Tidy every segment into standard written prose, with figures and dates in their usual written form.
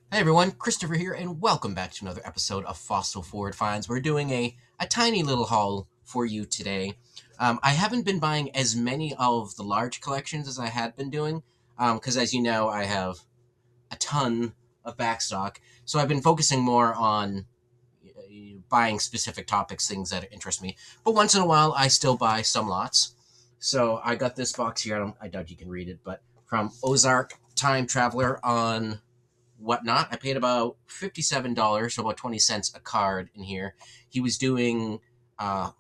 Hey everyone, Christopher here, and welcome back to another episode of Fossil Forward Finds. We're doing a tiny little haul for you today. I haven't been buying as many of the large collections as I had been doing, because as you know, I have a ton of backstock. So I've been focusing more on buying specific topics, things that interest me. But once in a while, I still buy some lots. So I got this box here. I doubt you can read it, but from Ozark Time Traveler on WhatNot. I paid about $57, so about 20 cents a card in here. He was doing uh,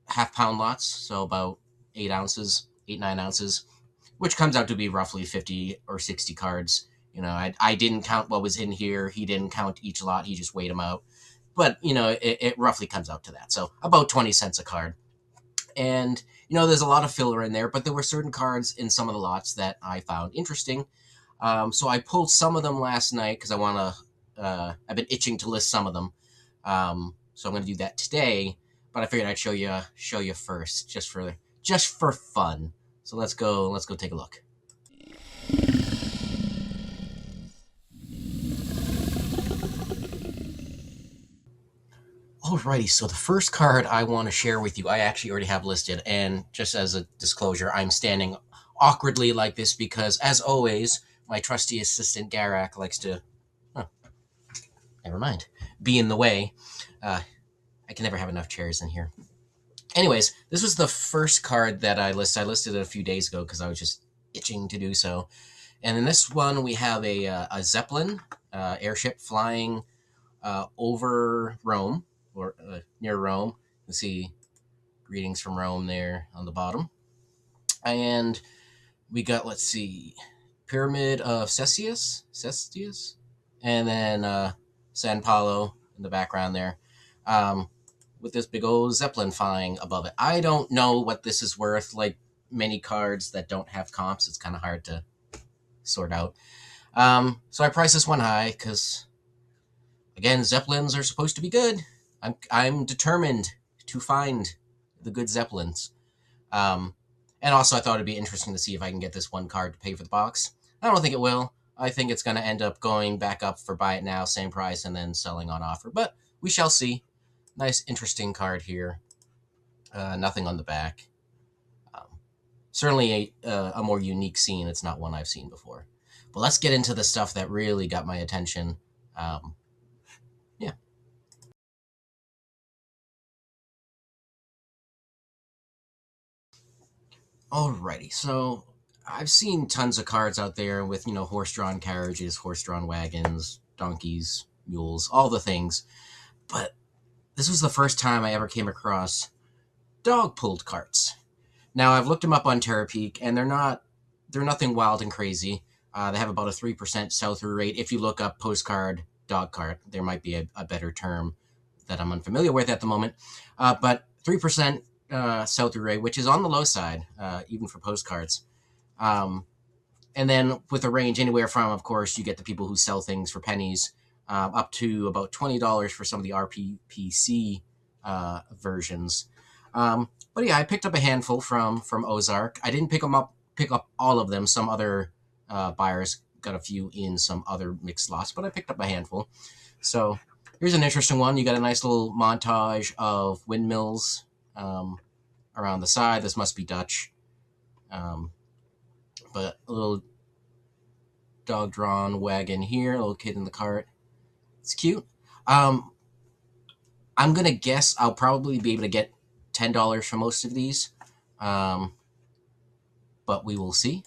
half pound lots, so about 8 ounces, 8, 9 ounces, which comes out to be roughly 50 or 60 cards. I didn't count what was in here. He didn't count each lot. He just weighed them out. But, it roughly comes out to that. So about 20 cents a card. And, there's a lot of filler in there, but there were certain cards in some of the lots that I found interesting. So I pulled some of them last night because I want to. I've been itching to list some of them, so I'm going to do that today. But I figured I'd show you first, just for fun. So let's go. Let's go take a look. Alrighty, so the first card I want to share with you, I actually already have listed, and just as a disclosure, I'm standing awkwardly like this because, as always, my trusty assistant Garak likes to. Oh, never mind. Be in the way. Uh, I can never have enough chairs in here. Anyways, this was the first card that I listed. I listed it a few days ago because I was just itching to do so. And in this one, we have a Zeppelin airship flying over Rome, or near Rome. You see greetings from Rome there on the bottom. And we got, let's see, Pyramid of Cestius, and then San Paulo in the background there. With this big old Zeppelin flying above it. I don't know what this is worth. Like many cards that don't have comps, it's kind of hard to sort out. So I priced this one high because, again, Zeppelins are supposed to be good. I'm determined to find the good Zeppelins. And also, I thought it'd be interesting to see if I can get this one card to pay for the box. I don't think it will. I think it's going to end up going back up for buy it now, same price, and then selling on offer. But we shall see. Nice, interesting card here. Nothing on the back. Um, Certainly a more unique scene. It's not one I've seen before. But let's get into the stuff that really got my attention. Um, yeah. Alrighty. So I've seen tons of cards out there with, horse-drawn carriages, horse-drawn wagons, donkeys, mules, all the things. But this was the first time I ever came across dog-pulled carts. Now I've looked them up on Terapeak, and they're nothing wild and crazy. They have about a 3% sell-through rate. If you look up postcard dog cart, there might be a better term that I'm unfamiliar with at the moment. But 3% sell-through rate, which is on the low side, even for postcards. Um, and then with a range anywhere from, of course, you get the people who sell things for pennies, up to about $20 for some of the RPPC versions. But yeah, I picked up a handful from Ozark. I didn't pick up all of them. Some other buyers got a few in some other mixed lots, but I picked up a handful. So here's an interesting one. You got a nice little montage of windmills around the side. This must be Dutch, um, but a little dog-drawn wagon here. A little kid in the cart. It's cute. Um, I'm gonna guess I'll probably be able to get $10 for most of these, um, but we will see.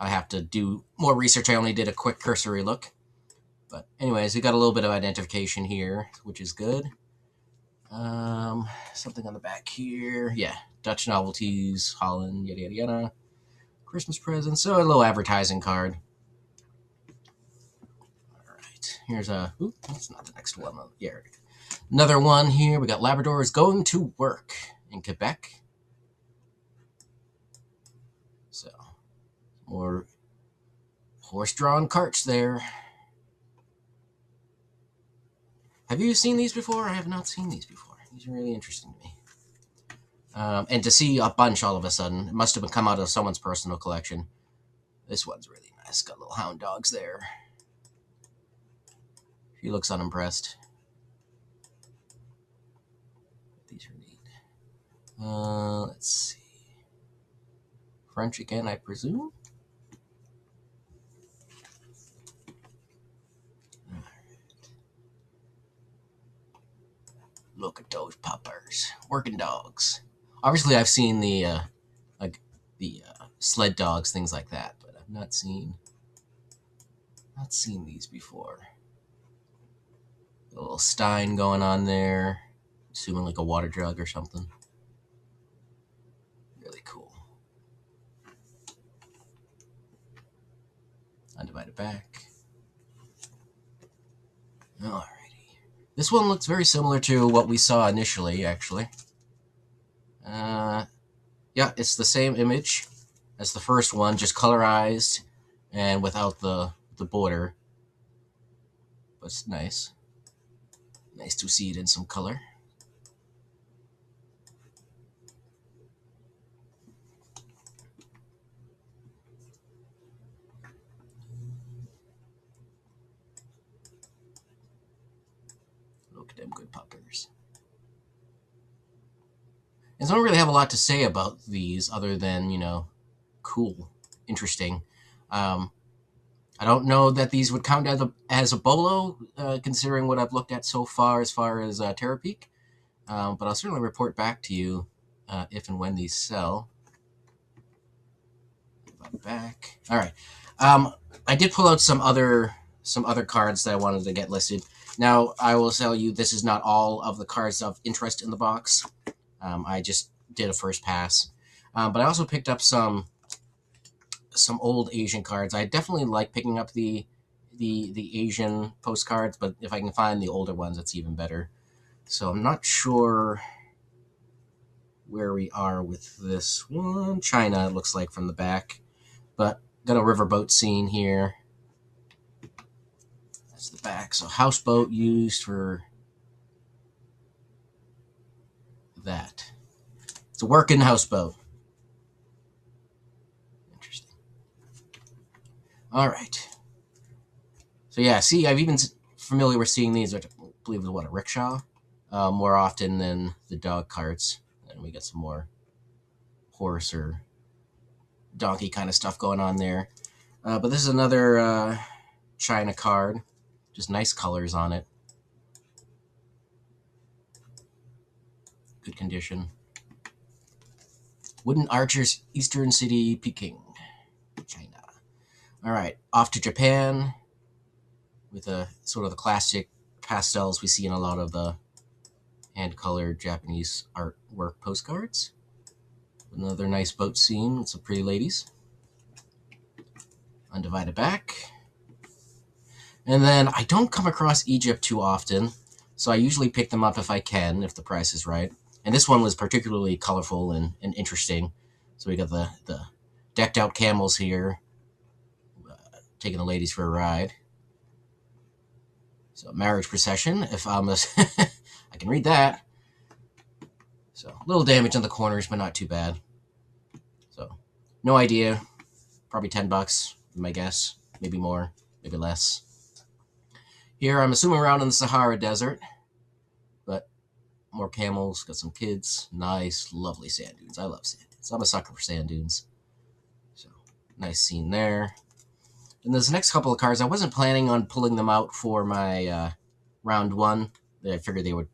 I have to do more research. I only did a quick cursory look. But anyways, we got a little bit of identification here, which is good. Something on the back here. Yeah, Dutch novelties, Holland, yada yada yada. Christmas presents. So a little advertising card. All right, here's a. Ooh, that's not the next one. Yeah, another one here. We got Labradors going to work in Quebec. So more horse-drawn carts there. Have you seen these before? I have not seen these before. These are really interesting to me. And to see a bunch all of a sudden, it must have come out of someone's personal collection. This one's really nice. Got little hound dogs there. He looks unimpressed. These are neat. Let's see. French again, I presume. Look at those puppers, working dogs. Obviously, I've seen the sled dogs, things like that, but I've not seen these before. A little stein going on there, assuming like a water jug or something. Really cool. Undivided back. Alrighty. This one looks very similar to what we saw initially, actually. Yeah, it's the same image as the first one, just colorized and without the border. But it's nice. Nice to see it in some color. Look at them good puppers. And so I don't really have a lot to say about these other than, you know, cool, interesting. I don't know that these would count as a bolo, considering what I've looked at so far as Terapeak. But I'll certainly report back to you if and when these sell. Back. All right. I did pull out some other cards that I wanted to get listed. Now, I will tell you, this is not all of the cards of interest in the box. I just did a first pass. But I also picked up some old Asian cards. I definitely like picking up the Asian postcards, but if I can find the older ones, it's even better. So I'm not sure where we are with this one. China, it looks like, from the back. But got a riverboat scene here. That's the back. So houseboat used for that. It's a working houseboat. Interesting. All right. So yeah, see, I've even familiar with seeing these. I believe what, a rickshaw, more often than the dog carts. And we got some more horse or donkey kind of stuff going on there. But this is another China card. Just nice colors on it. Good condition. Wooden Archers, Eastern City, Peking, China. All right, off to Japan with a sort of the classic pastels we see in a lot of the hand-colored Japanese artwork postcards. Another nice boat scene with some pretty ladies. Undivided back. And then I don't come across Egypt too often, so I usually pick them up if I can, if the price is right. And this one was particularly colorful and interesting. So we got the decked out camels here, taking the ladies for a ride. So marriage procession, if I'm a, I can read that. So a little damage on the corners, but not too bad. So no idea, probably $10, my guess, maybe more, maybe less. Here, I'm assuming around in the Sahara Desert, but more camels, got some kids, nice, lovely sand dunes. I love sand dunes. I'm a sucker for sand dunes. So, nice scene there. And there's the next couple of cards. I wasn't planning on pulling them out for my round one. I figured they would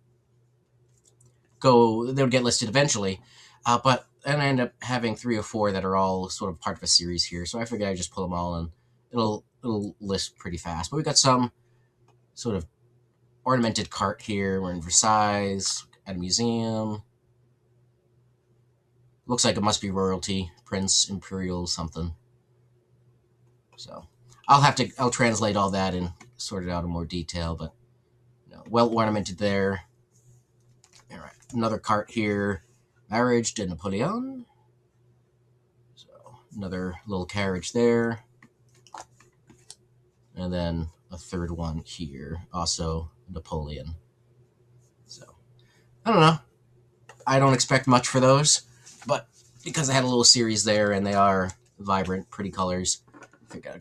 get listed eventually. But then I end up having 3 or 4 that are all sort of part of a series here. So I figured I'd just pull them all and it'll list pretty fast. But we got some sort of ornamented cart here. We're in Versailles at a museum. Looks like it must be royalty, Prince, Imperial, something. So I'll translate all that and sort it out in more detail, but you know, well ornamented there. All right, another cart here. Marriage de Napoleon. So another little carriage there. And then a third one here, also Napoleon. So, I don't know. I don't expect much for those, but because I had a little series there and they are vibrant, pretty colors, I think I'd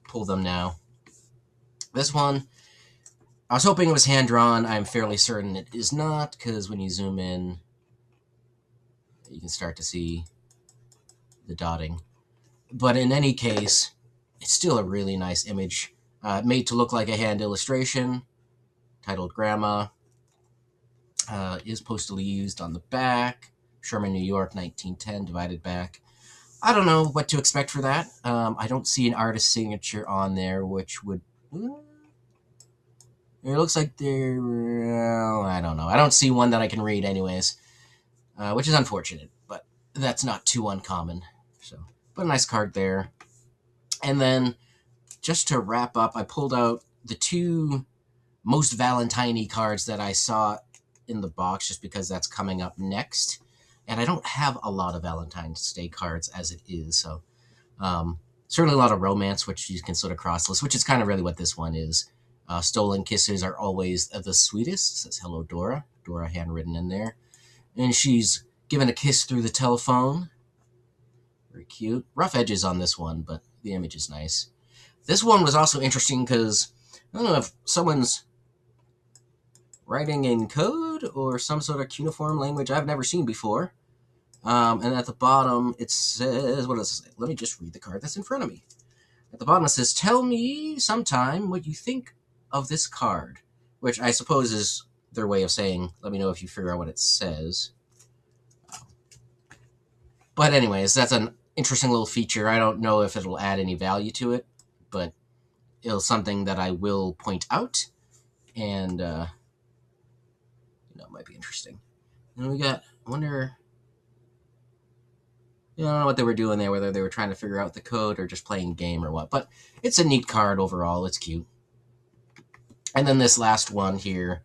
pull them now. This one, I was hoping it was hand-drawn. I'm fairly certain it is not, because when you zoom in, you can start to see the dotting. But in any case, it's still a really nice image. Made to look like a hand illustration, titled Grandma. Is postally used on the back. Sherman, New York, 1910, divided back. I don't know what to expect for that. I don't see an artist signature on there, which would... It looks like they're... I don't know. I don't see one that I can read anyways, which is unfortunate, but that's not too uncommon. So, but a nice card there. And then, just to wrap up, I pulled out the two most Valentine-y cards that I saw in the box, just because that's coming up next. And I don't have a lot of Valentine's Day cards as it is, so certainly a lot of romance, which you can sort of cross-list, which is kind of really what this one is. Stolen kisses are always the sweetest. It says, hello, Dora. Dora handwritten in there. And she's given a kiss through the telephone. Very cute. Rough edges on this one, but the image is nice. This one was also interesting because I don't know if someone's writing in code or some sort of cuneiform language I've never seen before. And at the bottom, it says, what does it say? Let me just read the card that's in front of me. At the bottom, it says, tell me sometime what you think of this card, which I suppose is their way of saying, let me know if you figure out what it says. But anyways, that's an interesting little feature. I don't know if it'll add any value to it, but it's something that I will point out, and it might be interesting. And we got, I wonder, I don't know what they were doing there, whether they were trying to figure out the code or just playing a game or what, but it's a neat card overall. It's cute. And then this last one here,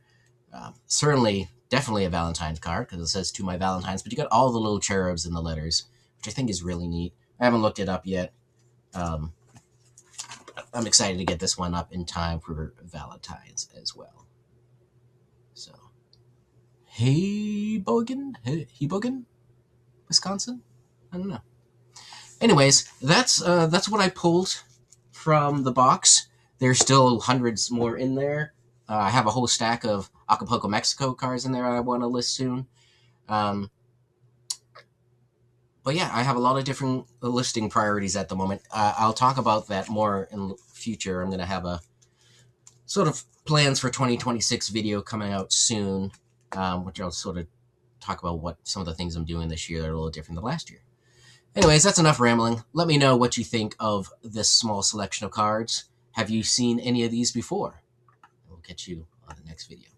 definitely a Valentine's card, because it says to my Valentines, but you got all the little cherubs in the letters, which I think is really neat. I haven't looked it up yet. I'm excited to get this one up in time for Valentine's as well. So, Hoboken, Wisconsin? I don't know. Anyways, that's what I pulled from the box. There's still hundreds more in there. I have a whole stack of Acapulco, Mexico cards in there I want to list soon. But yeah, I have a lot of different listing priorities at the moment. I'll talk about that more in the future. I'm going to have a sort of plans for 2026 video coming out soon, which I'll sort of talk about what some of the things I'm doing this year that are a little different than last year. Anyways, that's enough rambling. Let me know what you think of this small selection of cards. Have you seen any of these before? We'll catch you on the next video.